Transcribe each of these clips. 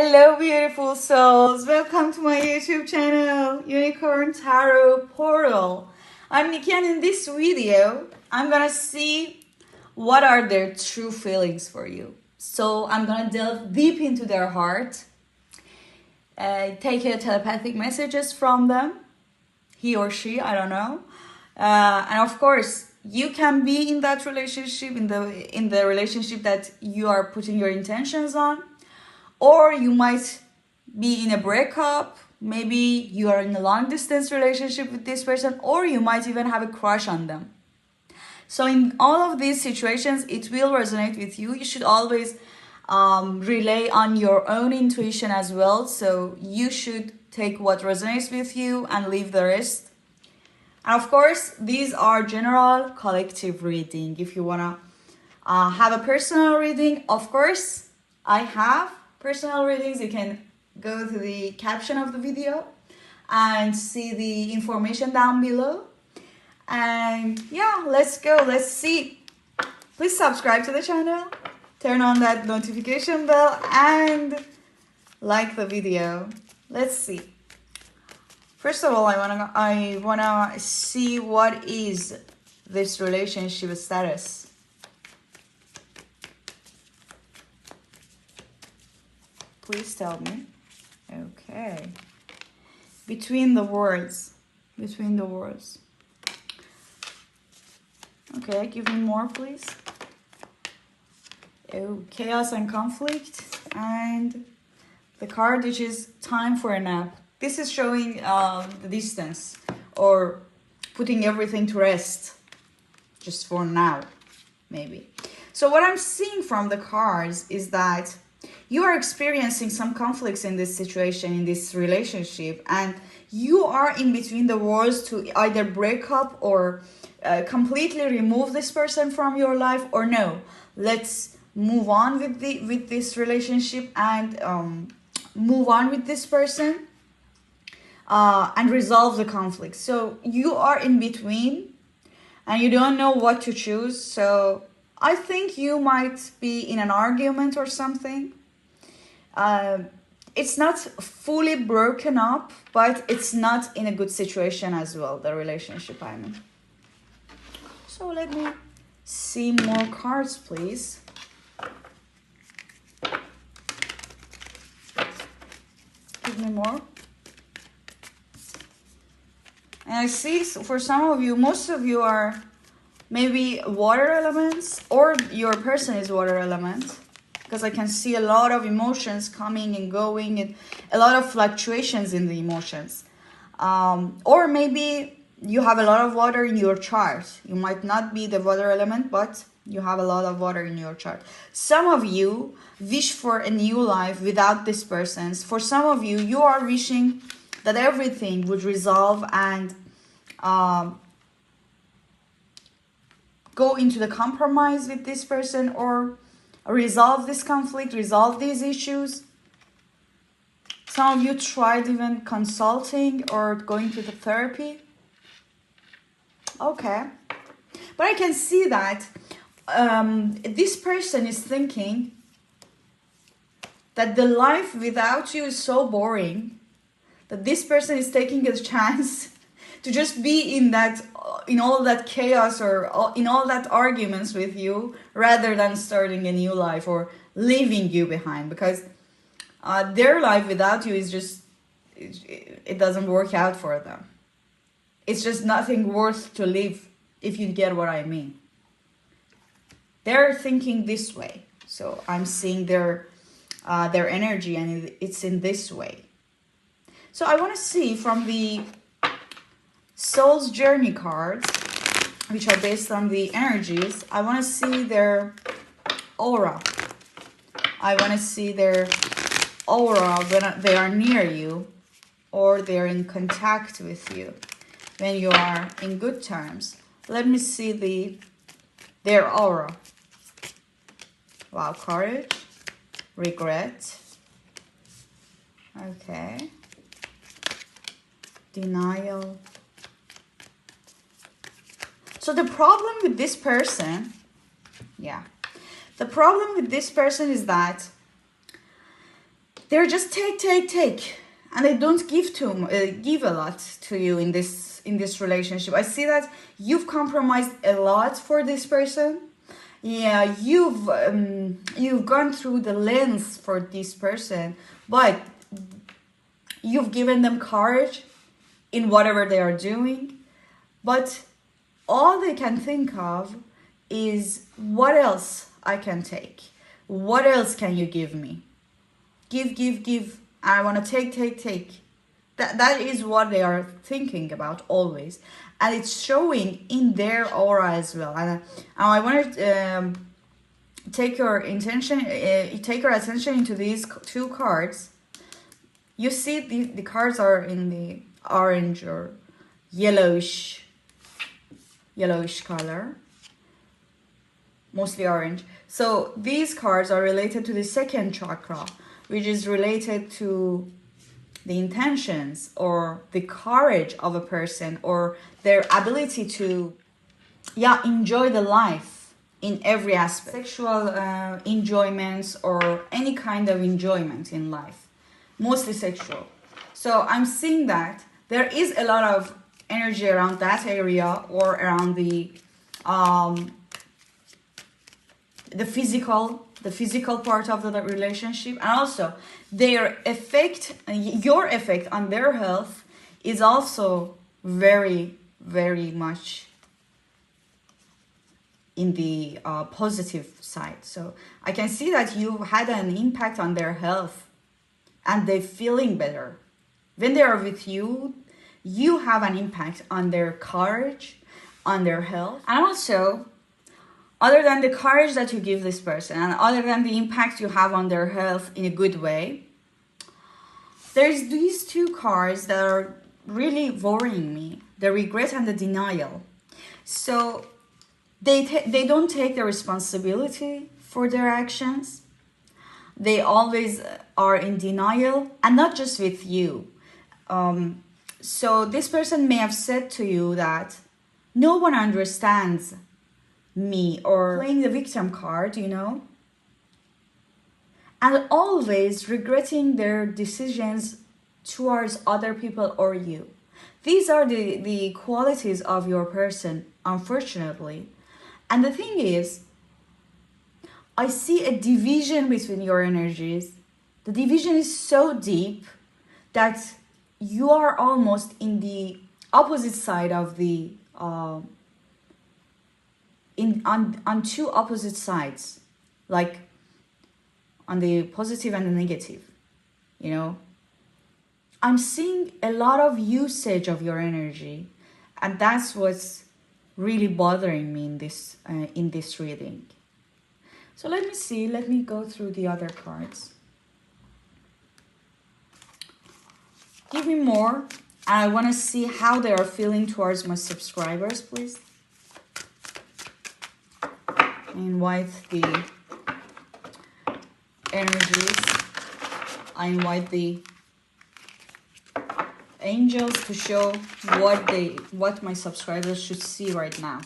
Hello, beautiful souls. Welcome to my YouTube channel, Unicorn Tarot Portal. I'm Nikki, and in this video, I'm gonna see what are their true feelings for you. So I'm gonna delve deep into their heart, take telepathic messages from them, he or she, I don't know. And of course, you can be in that relationship, in the relationship that you are putting your intentions on. Or you might be in a breakup, maybe you are in a long distance relationship with this person, or you might even have a crush on them. So in all of these situations, it will resonate with you. You should always rely on your own intuition as well. So you should take what resonates with you and leave the rest. And of course, these are general collective reading. If you want to have a personal reading, of course, I have personal readings. You can go to the caption of the video and see the information down below. And yeah, let's go. Let's see. Please subscribe to the channel, turn on that notification bell, and like the video. Let's see. First of all, I wanna see what is this relationship status. Please tell me. Okay. Between the words. Between the words. Okay, give me more, please. Oh, chaos and conflict. And the card, which is time for a nap. This is showing the distance, or putting everything to rest. Just for now, maybe. So what I'm seeing from the cards is that you are experiencing some conflicts in this situation, in this relationship, and you are in between the worlds to either break up or completely remove this person from your life, or no, let's move on with this relationship and move on with this person and resolve the conflict. So you are in between and you don't know what to choose. So I think you might be in an argument or something. It's not fully broken up, but it's not in a good situation as well, the relationship I'm in. So let me see more cards, please. Give me more. And I see for some of you, most of you are maybe water elements, or your person is water element. Because I can see a lot of emotions coming and going, and a lot of fluctuations in the emotions. Or maybe you have a lot of water in your chart. You might not be the water element, but you have a lot of water in your chart. Some of you wish for a new life without this person. For some of you, you are wishing that everything would resolve and go into the compromise with this person, or resolve this conflict, resolve these issues. Some of you tried even consulting or going to the therapy. Okay. But I can see that this person is thinking that the life without you is so boring, that this person is taking a chance to just be in all that chaos, or in all that arguments with you, rather than starting a new life or leaving you behind, because their life without you is just, it doesn't work out for them. It's just nothing worth to live, if you get what I mean. They're thinking this way. So I'm seeing their energy, and it's in this way. So I want to see from the Soul's Journey cards, which are based on the energies, I want to see their aura. I want to see their aura when they are near you, or they're in contact with you, when you are in good terms. Let me see their aura. Wow, courage, regret, okay, denial. So the problem with this person, the problem with this person is that they're just take, and they don't give a lot to you in this relationship. I see that you've compromised a lot for this person. Yeah, you've gone through the lens for this person, but you've given them courage in whatever they are doing. But all they can think of is, what else I can take? What else can you give me? Give. I want to take. That is what they are thinking about always. And it's showing in their aura as well. And I want to take your attention into these two cards. You see the cards are in the orange or yellowish color, mostly orange. So these cards are related to the second chakra, which is related to the intentions or the courage of a person, or their ability to enjoy the life in every aspect. Sexual enjoyments or any kind of enjoyment in life, mostly sexual. So I'm seeing that there is a lot of energy around that area, or around the physical part of the relationship. And also your effect on their health is also very, very much in the positive side. So I can see that you had an impact on their health, and they're feeling better. When they are with you, you have an impact on their courage, on their health. And also, other than the courage that you give this person, and other than the impact you have on their health in a good way, there's these two cards that are really worrying me: the regret and the denial. So they don't take the responsibility for their actions. They always are in denial, and not just with you. So this person may have said to you that no one understands me, or playing the victim card, and always regretting their decisions towards other people or you. These are the qualities of your person, unfortunately. And the thing is, I see a division between your energies. The division is so deep that you are almost in the opposite side of the on two opposite sides, like on the positive and the negative. I'm seeing a lot of usage of your energy, and that's what's really bothering me in this reading. So let me go through the other cards. Give me more. I want to see how they are feeling towards my subscribers, please. I invite the energies. I invite the angels to show what my subscribers should see right now.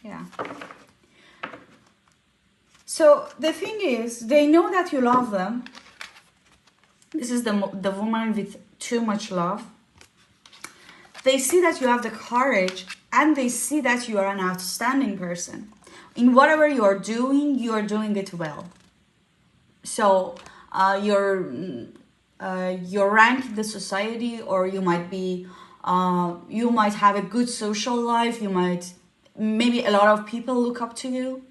Yeah. So the thing is, they know that you love them. This is the woman with too much love. They see that you have the courage, and they see that you are an outstanding person. In whatever you are doing it well. So your rank in the society, or you might have a good social life. Maybe a lot of people look up to you.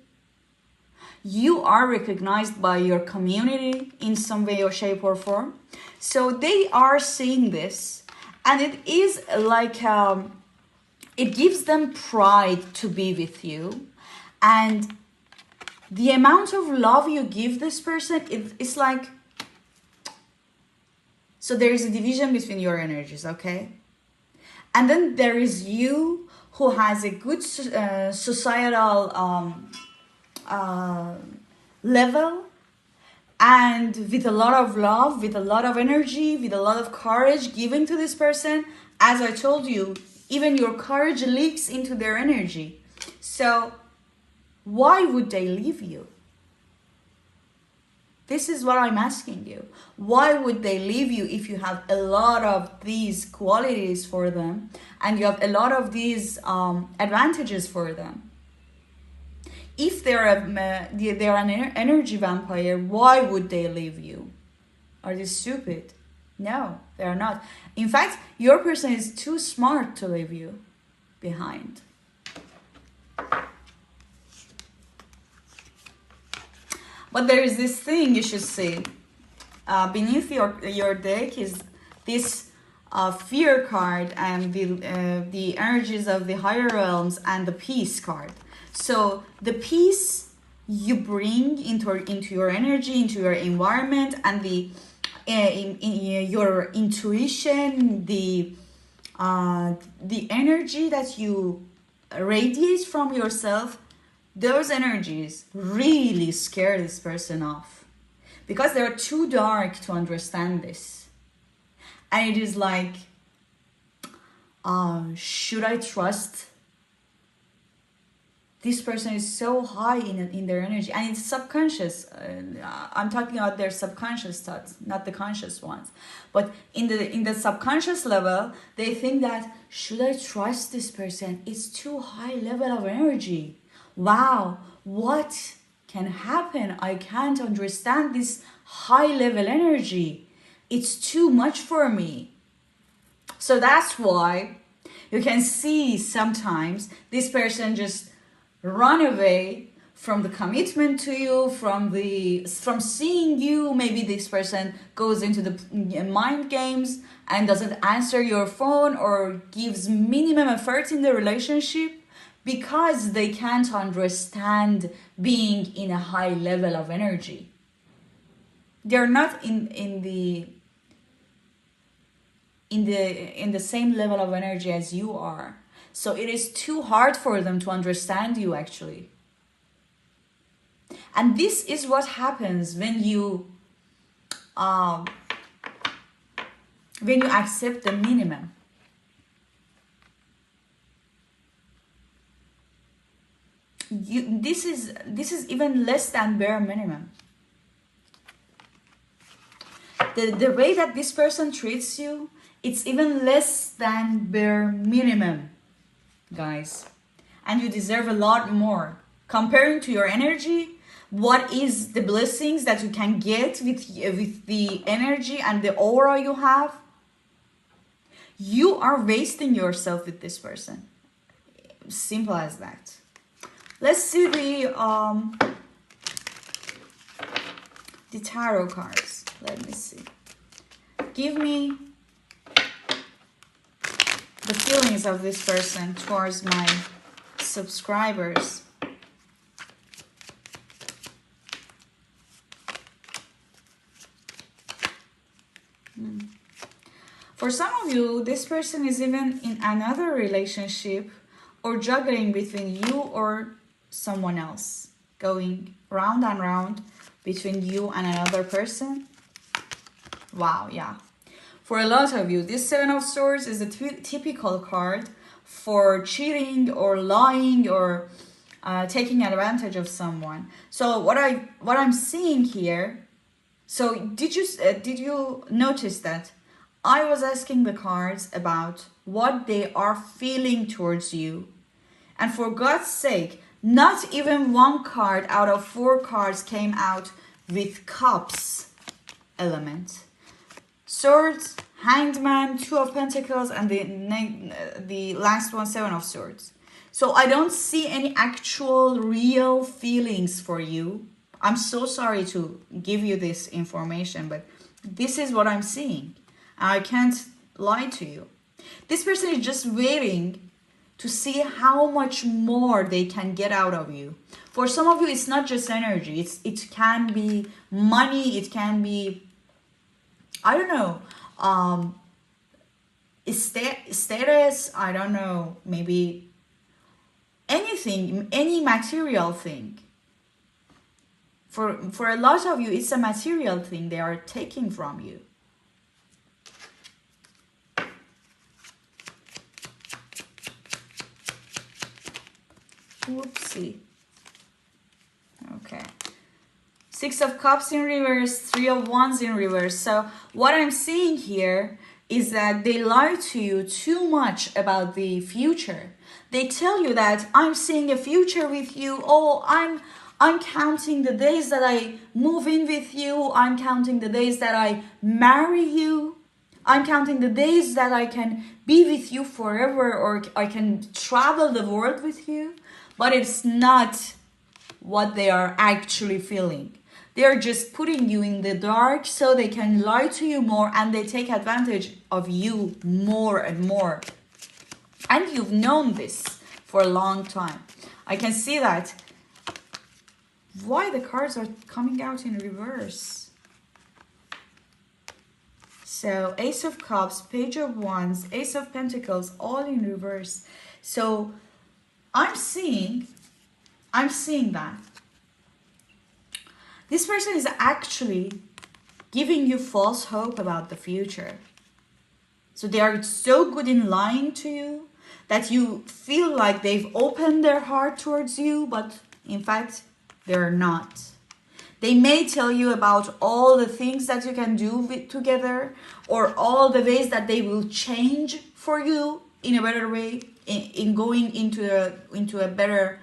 You are recognized by your community in some way or shape or form. So they are seeing this, and it is like it gives them pride to be with you. And the amount of love you give this person, it's like, so there is a division between your energies, okay? And then there is you, who has a good societal level, and with a lot of love, with a lot of energy, with a lot of courage given to this person. As I told you, even your courage leaks into their energy. So why would they leave you? This is what I'm asking you. Why would they leave you if you have a lot of these qualities for them and you have a lot of these advantages for them? If they're an energy vampire, why would they leave you? Are they stupid? No, they are not. In fact, your person is too smart to leave you behind. But there is this thing you should see. Beneath your deck is this fear card and the energies of the higher realms and the peace card. So the peace you bring into your energy, into your environment, and the your intuition, the energy that you radiate from yourself, those energies really scare this person off because they're too dark to understand this. And it is like, should I trust? This person is so high in their energy, and it's subconscious. I'm talking about their subconscious thoughts, not the conscious ones. But in the subconscious level, they think that, should I trust this person? It's too high level of energy. Wow, what can happen? I can't understand this high level energy. It's too much for me. So that's why you can see sometimes this person just run away from the commitment to you, from seeing you. Maybe this person goes into the mind games and doesn't answer your phone or gives minimum effort in the relationship because they can't understand being in a high level of energy. They're not in the same level of energy as you are. So it is too hard for them to understand you, actually. And this is what happens when you accept the minimum. This is even less than bare minimum. The way that this person treats you, it's even less than bare minimum, guys. And you deserve a lot more. Comparing to your energy, what is the blessings that you can get with the energy and the aura you have? You are wasting yourself with this person. Simple as that. Let's see the tarot cards. Let me see. Give me the feelings of this person towards my subscribers. For some of you, this person is even in another relationship or juggling between you or someone else, going round and round between you and another person. Wow, yeah. For a lot of you, this Seven of Swords is a typical card for cheating or lying or taking advantage of someone. So what I'm seeing here. So did you notice that I was asking the cards about what they are feeling towards you, and for God's sake, not even one card out of 4 cards came out with Cups element. Swords, Hanged Man, 2 of Pentacles, and the last one, 7 of Swords. So I don't see any actual real feelings for you. I'm so sorry to give you this information, but this is what I'm seeing. I can't lie to you. This person is just waiting to see how much more they can get out of you. For some of you, it's not just energy. It can be money. It can be, I don't know, status. I don't know, maybe anything, any material thing. For a lot of you, it's a material thing they are taking from you. Whoopsie. Okay. Six of Cups in reverse, Three of Wands in reverse. So what I'm seeing here is that they lie to you too much about the future. They tell you that I'm seeing a future with you. Oh, I'm counting the days that I move in with you. I'm counting the days that I marry you. I'm counting the days that I can be with you forever, or I can travel the world with you. But it's not what they are actually feeling. They're just putting you in the dark so they can lie to you more, and they take advantage of you more and more. And you've known this for a long time. I can see that. Why the cards are coming out in reverse? So Ace of Cups, Page of Wands, Ace of Pentacles, all in reverse. So I'm seeing that this person is actually giving you false hope about the future. So they are so good in lying to you that you feel like they've opened their heart towards you, but in fact, they're not. They may tell you about all the things that you can do together, or all the ways that they will change for you in a better way, in going into a better,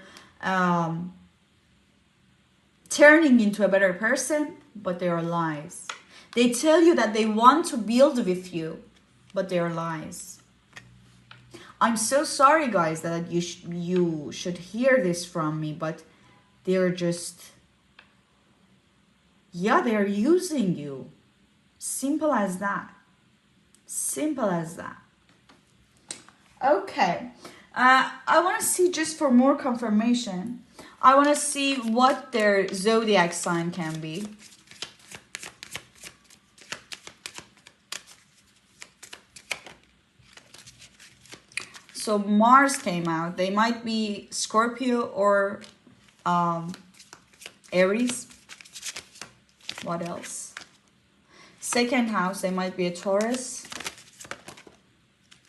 turning into a better person, but they are lies. They tell you that they want to build with you, but they are lies. I'm so sorry, guys, that you should hear this from me, but they're just, yeah, they're using you. Simple as that. Simple as that. Okay. I want to see, just for more confirmation, I want to see what their zodiac sign can be. So Mars came out. They might be Scorpio or Aries. What else? Second house, they might be a Taurus.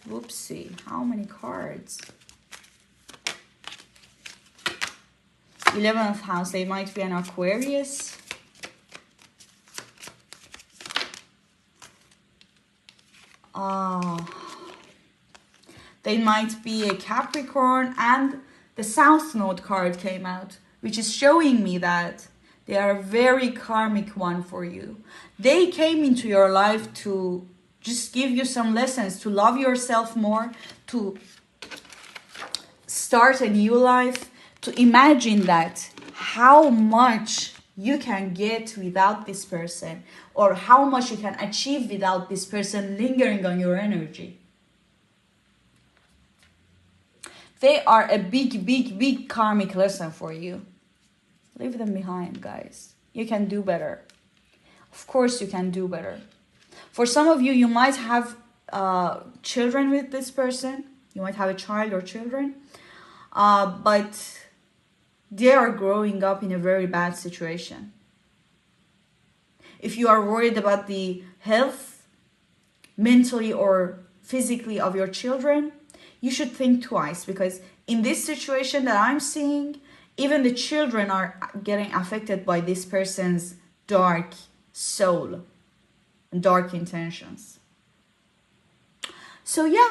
Whoopsie, how many cards? 11th house, they might be an Aquarius. They might be a Capricorn, and the South Node card came out, which is showing me that they are a very karmic one for you. They came into your life to just give you some lessons, to love yourself more, to start a new life, to imagine that how much you can get without this person, or how much you can achieve without this person lingering on your energy. They are a big karmic lesson for you. Leave them behind, guys. You can do better. Of course you can do better. For some of you, you might have children with this person. You might have a child or children. But they are growing up in a very bad situation. If you are worried about the health, mentally or physically, of your children, you should think twice, because in this situation that I'm seeing, even the children are getting affected by this person's dark soul and dark intentions. So yeah,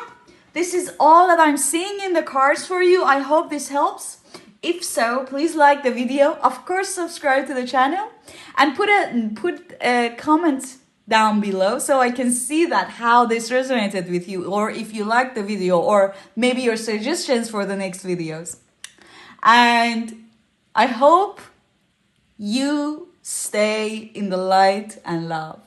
this is all that I'm seeing in the cards for you. I hope this helps. If so, please like the video. Of course, subscribe to the channel and put a comment down below so I can see that how this resonated with you, or if you liked the video, or maybe your suggestions for the next videos. And I hope you stay in the light and love.